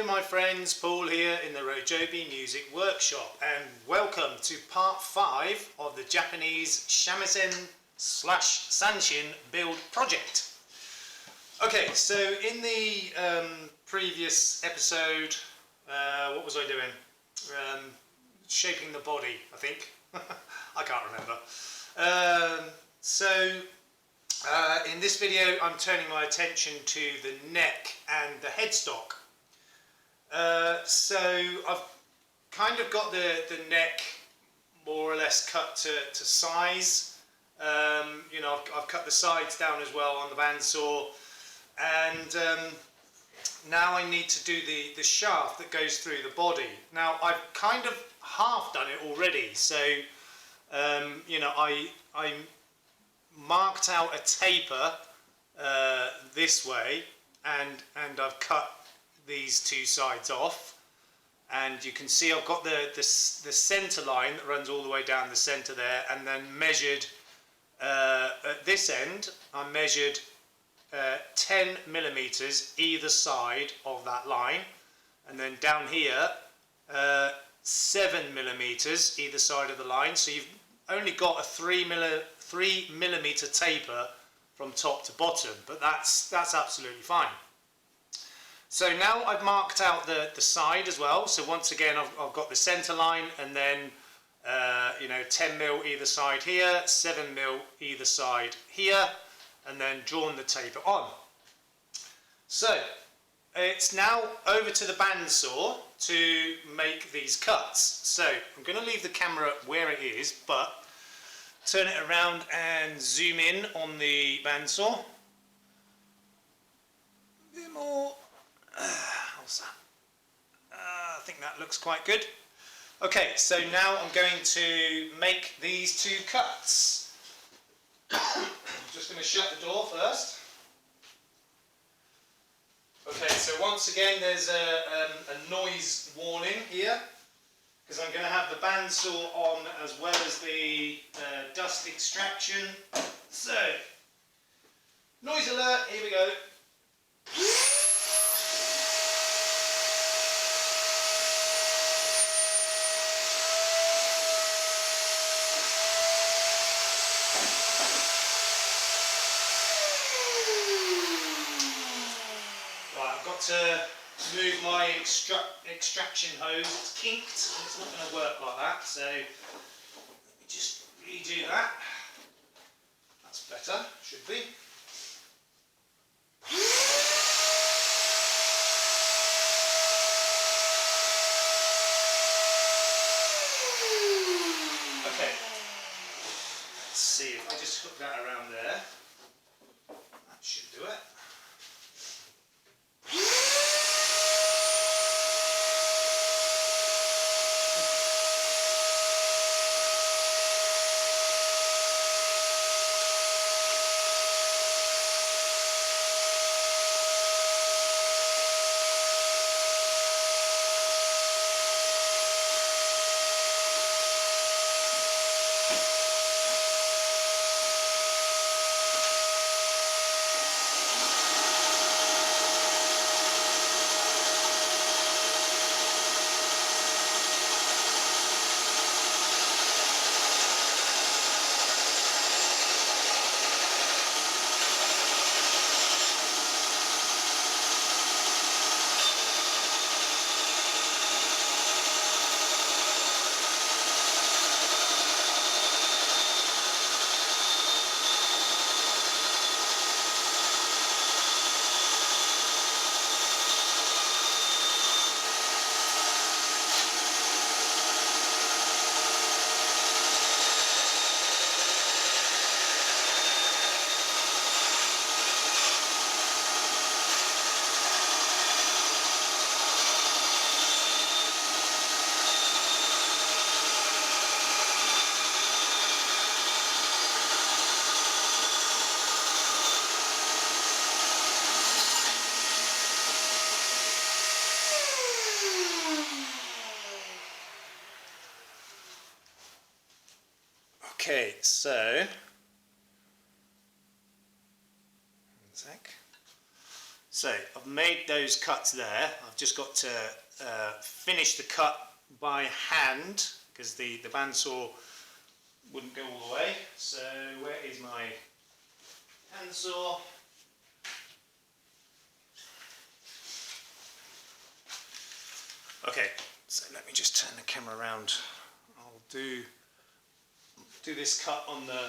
my friends, Paul here in the RoJoBe Music Workshop, and welcome to part 5 of the Japanese Shamisen / Sanshin build project. Okay, so in the previous episode, what was I doing? Shaping the body, I think. I can't remember. In this video I'm turning my attention to the neck and the headstock. So I've kind of got the neck more or less cut to size. You know, I've cut the sides down as well on the bandsaw, and now I need to do the shaft that goes through the body. Now I've kind of half done it already, so you know, I marked out a taper this way, and I've cut these two sides off, and you can see I've got the center line that runs all the way down the center there, and then measured at this end I measured 10 millimeters either side of that line, and then down here 7 millimeters either side of the line, so you've only got a 3 millimeter taper from top to bottom, but that's absolutely fine. So now I've marked out the side as well. So once again I've got the center line, and then you know, 10 mil either side here, 7 mil either side here, and then drawn the taper on. So it's now over to the bandsaw to make these cuts. So I'm going to leave the camera where it is, but turn it around and zoom in on the bandsaw. A bit more. What's that? I think that looks quite good. Okay, so now I'm going to make these two cuts. I'm just going to shut the door first. Okay, so once again there's a noise warning here, because I'm going to have the bandsaw on as well as the dust extraction. So, noise alert, here we go. To move my extraction hose. It's kinked and it's not going to work like that, so let me just redo that. That's better, should be. Okay, let's see if I just hook that around there. That should do it. Okay, so one sec. So I've made those cuts there. I've just got to finish the cut by hand because the bandsaw wouldn't go all the way. So where is my handsaw? Okay, so let me just turn the camera around. I'll do this cut on the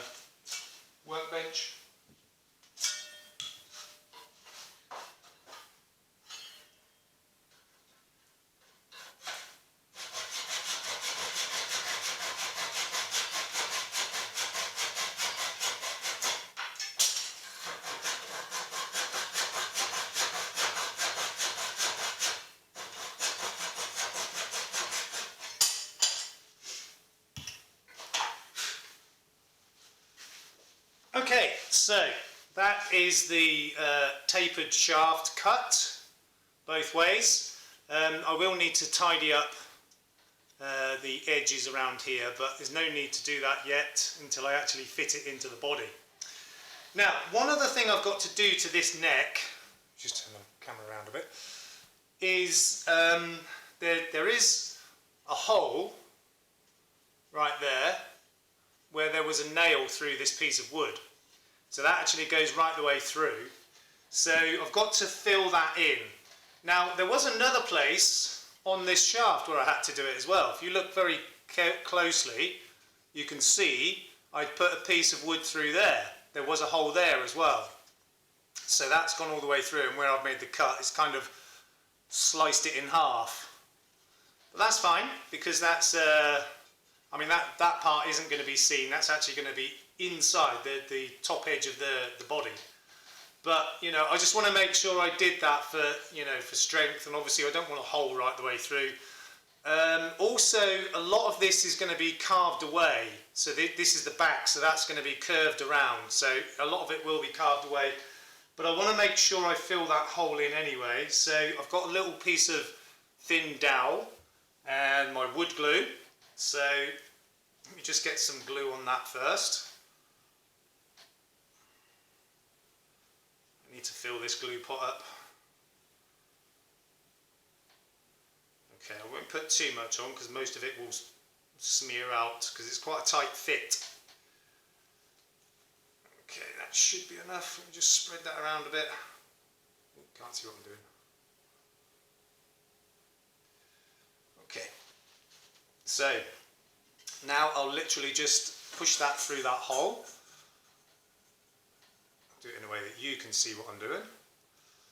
workbench. Okay, so that is the tapered shaft cut both ways. I will need to tidy up the edges around here, but there's no need to do that yet until I actually fit it into the body. Now, one other thing I've got to do to this neck, just turn the camera around a bit, is there is a hole right there where there was a nail through this piece of wood. So that actually goes right the way through. So I've got to fill that in. Now there was another place on this shaft where I had to do it as well. If you look very closely, you can see I put a piece of wood through there. There was a hole there as well. So that's gone all the way through, and where I've made the cut, it's kind of sliced it in half. But that's fine, because that's I mean that part isn't going to be seen. That's actually going to be inside the top edge of the body. But you know, I just want to make sure I did that for, you know, for strength, and obviously I don't want a hole right the way through. Also, a lot of this is going to be carved away. So this is the back, so that's going to be curved around. So a lot of it will be carved away. But I want to make sure I fill that hole in anyway. So I've got a little piece of thin dowel and my wood glue. So let me just get some glue on that first. I need to fill this glue pot up. Okay, I won't put too much on because most of it will smear out because it's quite a tight fit. Okay, that should be enough. Let me just spread that around a bit. Can't see what I'm doing. Okay, so now I'll literally just push that through that hole. Do it in a way that you can see what I'm doing.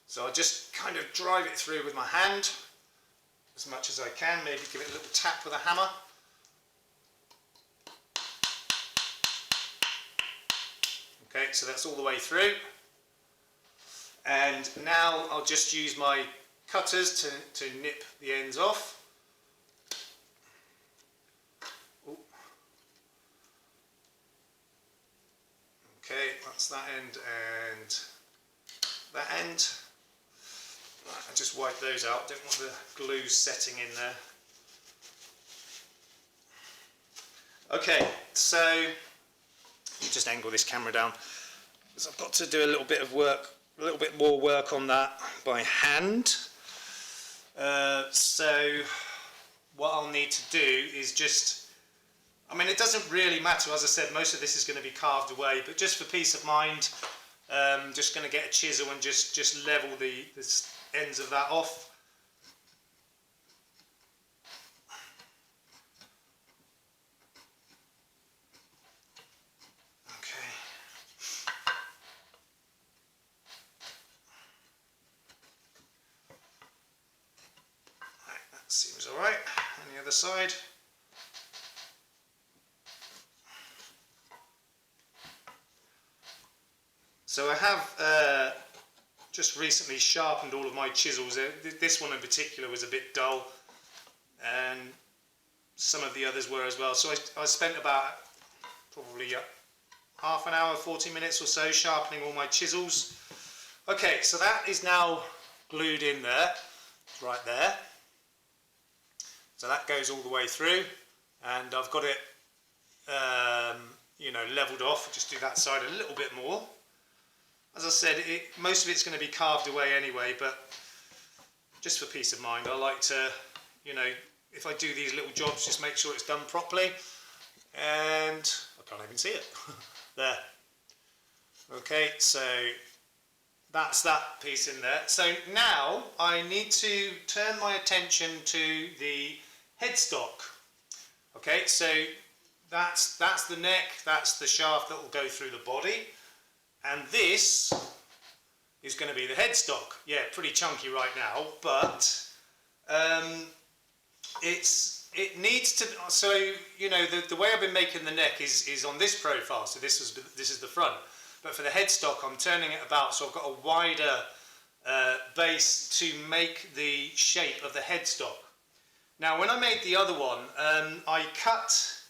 So I'll just kind of drive it through with my hand as much as I can, maybe give it a little tap with a hammer. Okay, so that's all the way through. And now I'll just use my cutters to nip the ends off. Ooh. Okay, that's that end and that end. Right, I just wipe those out, don't want the glue setting in there. Okay, so let me just angle this camera down because I've got to do a little bit of work, a little bit more work on that by hand. So what I'll need to do is just, I mean, it doesn't really matter, as I said, most of this is going to be carved away, but just for peace of mind, just going to get a chisel and just level the ends of that off. Okay. Right, that seems all right. And the other side. So I have just recently sharpened all of my chisels. This one in particular was a bit dull, and some of the others were as well. So I spent about probably half an hour, 40 minutes or so sharpening all my chisels. Okay, so that is now glued in there, right there. So that goes all the way through, and I've got it, you know, leveled off. Just do that side a little bit more. as I said, most of it's going to be carved away anyway, but just for peace of mind, I like to, you know, if I do these little jobs, just make sure it's done properly. And I can't even see it. There. Okay, so that's that piece in there. So now I need to turn my attention to the headstock. Okay, so that's the neck, that's the shaft that will go through the body, and this is going to be the headstock. Yeah, pretty chunky right now, but it needs to. So you know, the way I've been making the neck is on this profile. So this is the front, but for the headstock, I'm turning it about. So I've got a wider base to make the shape of the headstock. Now, when I made the other one, I cut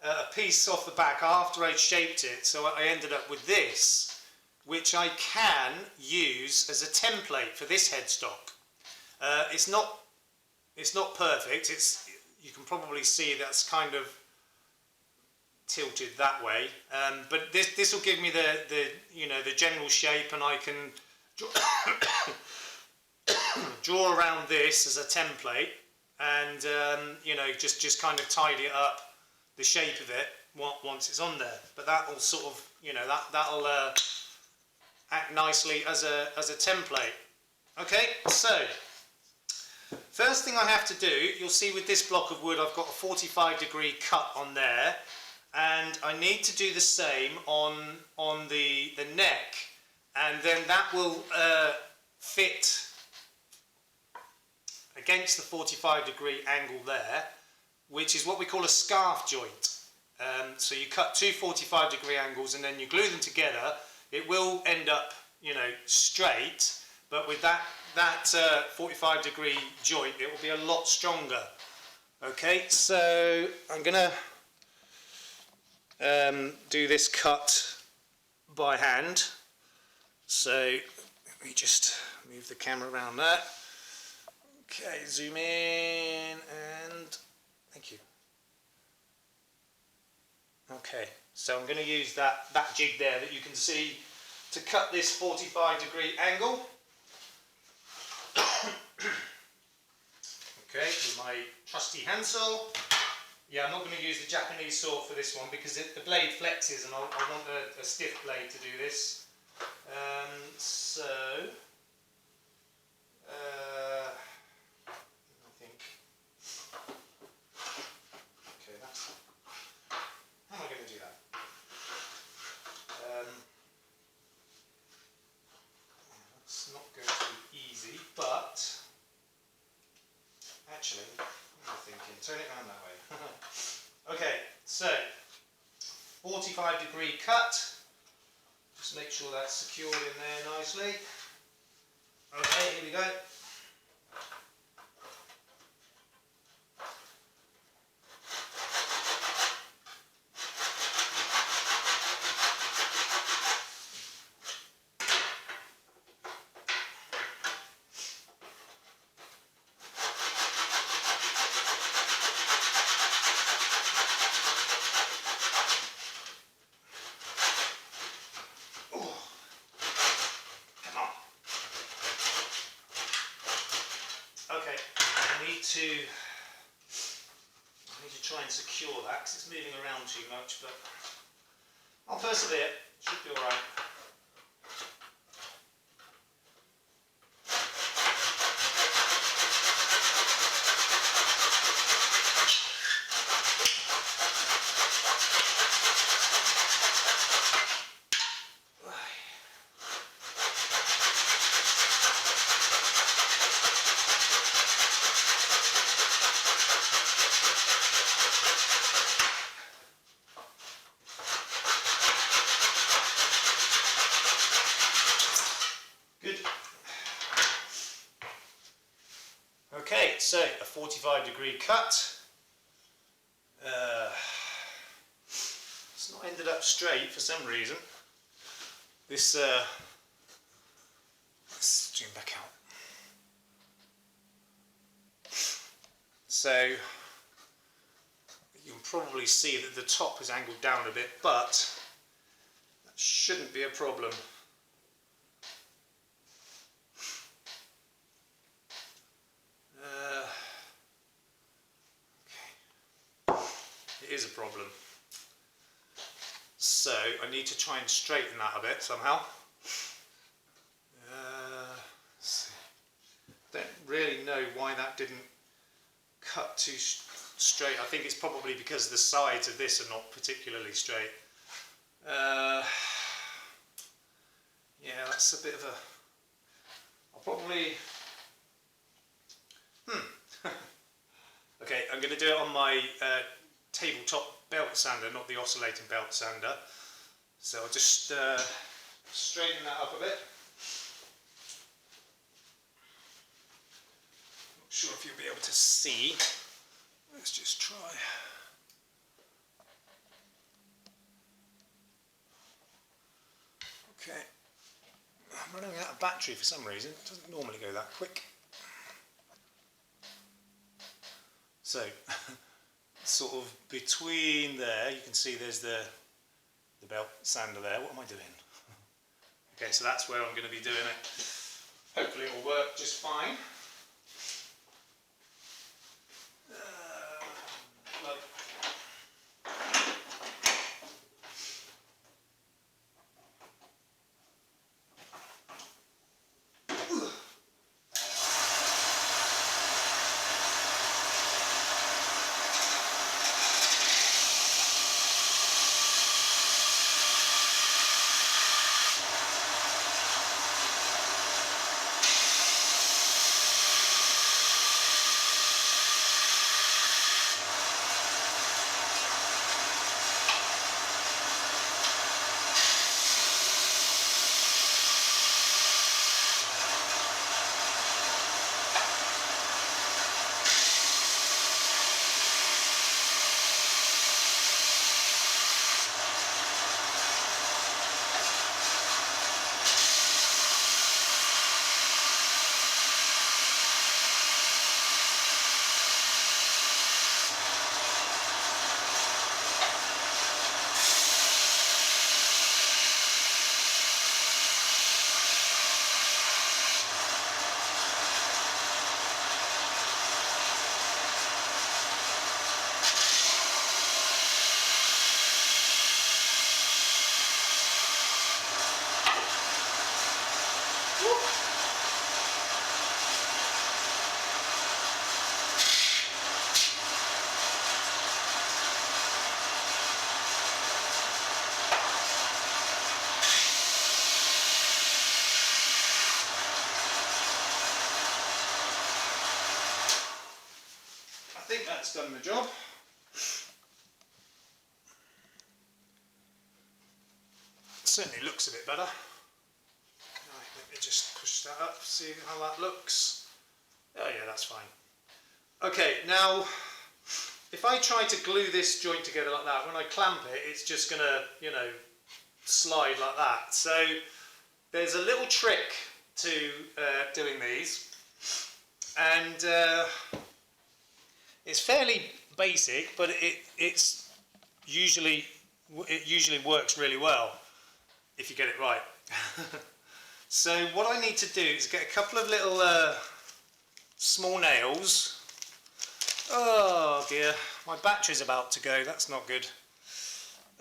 a piece off the back after I'd shaped it, so I ended up with this, which I can use as a template for this headstock. It's not perfect. You can probably see that's kind of tilted that way, but this will give me the general shape, and I can draw around this as a template, and you know, just kind of tidy it up, the shape of it once it's on there. But that will sort of, you know, that'll act nicely as a template. Okay, so first thing I have to do, you'll see with this block of wood I've got a 45-degree cut on there, and I need to do the same on the neck, and then that will fit against the 45-degree angle there, which is what we call a scarf joint. So you cut two 45-degree angles and then you glue them together. It will end up, you know, straight, but with that 45-degree joint, it will be a lot stronger. Okay, so I'm gonna do this cut by hand. So let me just move the camera around there. Okay, zoom in, and thank you. Okay, so I'm going to use that jig there that you can see to cut this 45-degree angle. Okay, with my trusty handsaw. Yeah, I'm not going to use the Japanese saw for this one because the blade flexes, and I want a stiff blade to do this. So I think. Okay, that's. How am I going to do that? That's not going to be easy, but actually, what am I thinking? Turn it around that way. Okay, so 45-degree cut. Just make sure that's secured in there nicely. Okay, here we go. Okay, I need to try and secure that because it's moving around too much, but I'll persevere. Should be all right. Okay, so a 45-degree cut. It's not ended up straight for some reason. Let's zoom back out. So you can probably see that the top is angled down a bit, but that shouldn't be a problem. is a problem. So I need to try and straighten that a bit somehow. Let's see. Don't really know why that didn't cut too straight. I think it's probably because the sides of this are not particularly straight. Yeah, that's a bit of a... I'll probably... Okay, I'm going to do it on my tabletop belt sander, not the oscillating belt sander. So I'll just straighten that up a bit. Not sure if you'll be able to see. Let's just try. Okay. I'm running out of battery for some reason. It doesn't normally go that quick. So, sort of between there, you can see there's the belt sander there. What am I doing? Okay, so that's where I'm going to be doing it. Hopefully it will work just fine. I think that's done the job. It certainly looks a bit better. Right, let me just push that up, see how that looks. Oh yeah, that's fine. Okay, now if I try to glue this joint together like that, when I clamp it, it's just gonna, you know, slide like that. So there's a little trick to doing these, and it's fairly basic, but it usually works really well if you get it right. So what I need to do is get a couple of little small nails. Oh dear, my battery's about to go, that's not good.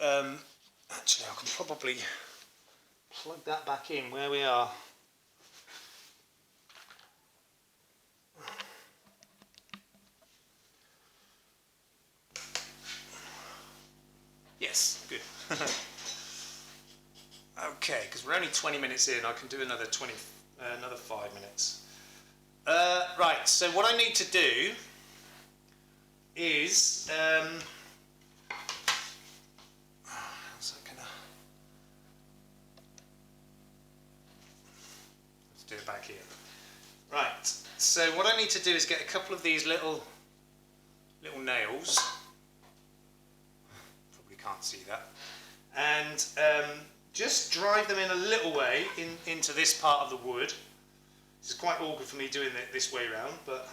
Actually, I can probably plug that back in where we are. Yes, good. Okay, because we're only 20 minutes in, I can do another 5 minutes. Right, so what I need to do is how's that gonna... Let's do it back here. Right, so what I need to do is get a couple of these little nails. Probably can't see that. And just drive them in a little way into this part of the wood. This is quite awkward for me doing it this way round, but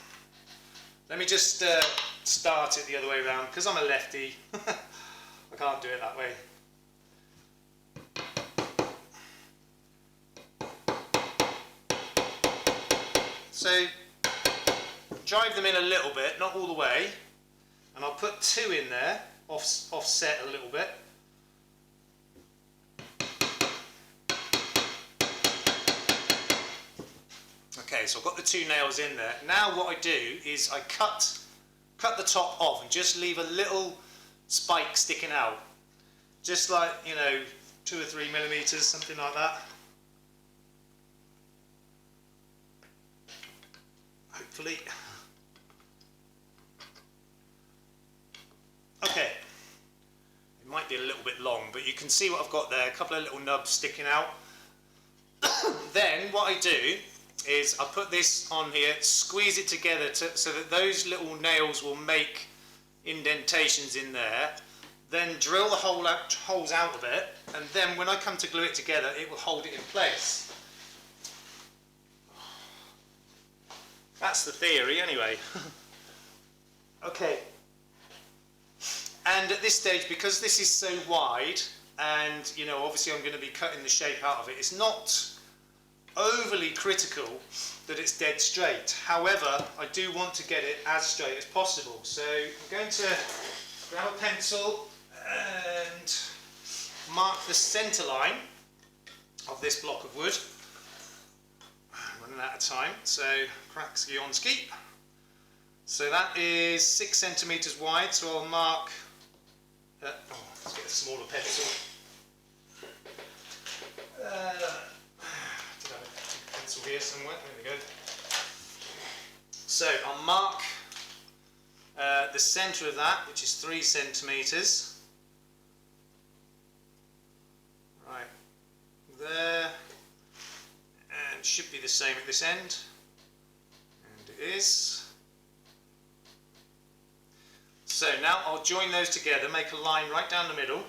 let me just start it the other way around, because I'm a lefty. I can't do it that way. So drive them in a little bit, not all the way, and I'll put 2 in there. offset a little bit. Okay, so I've got the 2 nails in there. Now what I do is I cut the top off and just leave a little spike sticking out. Just like, you know, 2 or 3 millimeters, something like that. Hopefully. Okay. It might be a little bit long, but you can see what I've got there. A couple of little nubs sticking out. Then what I do is I put this on here, squeeze it together so that those little nails will make indentations in there. Then drill the holes out of it, and then when I come to glue it together, it will hold it in place. That's the theory anyway. Okay. And at this stage, because this is so wide, and you know, obviously I'm going to be cutting the shape out of it, it's not overly critical that it's dead straight. However, I do want to get it as straight as possible. So I'm going to grab a pencil and mark the centre line of this block of wood. I'm running out of time, so crack ski on ski. So that is 6 centimetres wide, so I'll mark, let's get a smaller pencil. Here somewhere, there we go. So I'll mark the centre of that, which is 3 centimetres. Right there, and should be the same at this end, and it is. So now I'll join those together, make a line right down the middle.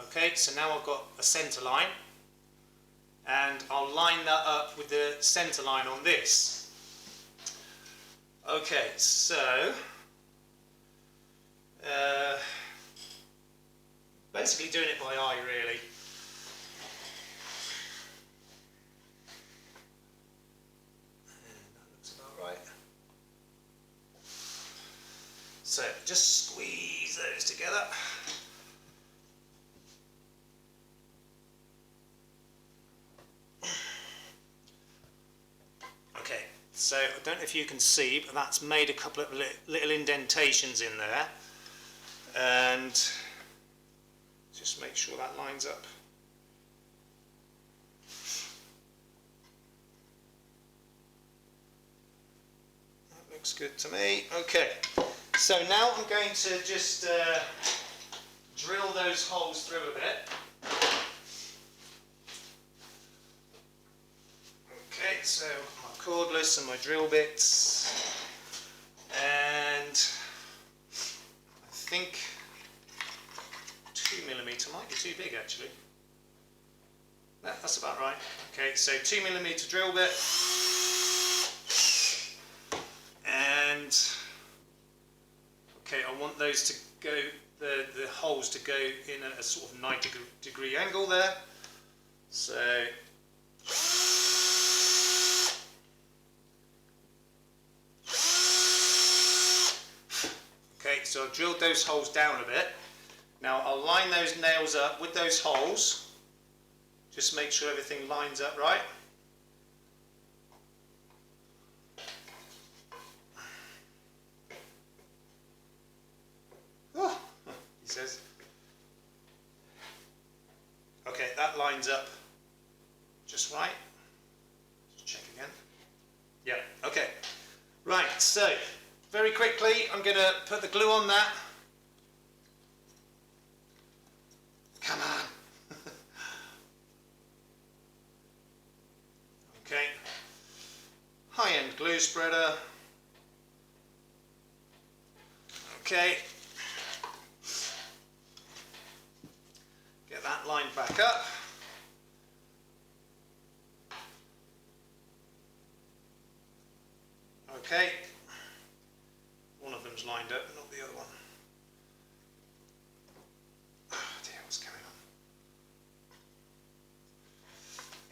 Okay, so now I've got a centre line, and I'll line that up with the centre line on this. Okay, so basically doing it by eye really. And that looks about right. So just squeeze those together. So I don't know if you can see, but that's made a couple of little indentations in there, and just make sure that lines up. That looks good to me. Okay, so now I'm going to just drill those holes through a bit. Okay, so my cordless and my drill bits, and I think 2mm might be too big actually. That's about right. Okay, so 2mm drill bit, and okay, I want those to go, the holes to go in a sort of 90-degree angle there. So so I've drilled those holes down a bit. Now I'll line those nails up with those holes. Just make sure everything lines up right. Oh, he says. Okay, that lines up just right. Just check again. Yeah, okay. Right, so very quickly, I'm going to put the glue on that. Come on. Okay. High-end glue spreader. Okay. Get that lined back up. Okay. One of them's lined up, not the other one. Oh dear, what's going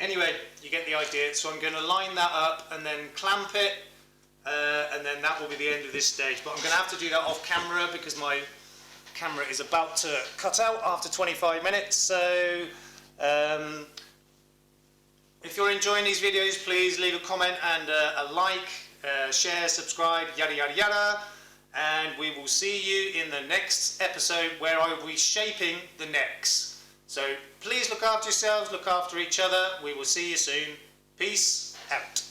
Anyway, you get the idea. So I'm going to line that up and then clamp it, and then that will be the end of this stage. But I'm going to have to do that off camera because my camera is about to cut out after 25 minutes. So if you're enjoying these videos, please leave a comment and a like, share, subscribe, yada yada yada. And we will see you in the next episode where I will be shaping the necks. So please look after yourselves, look after each other. We will see you soon. Peace out.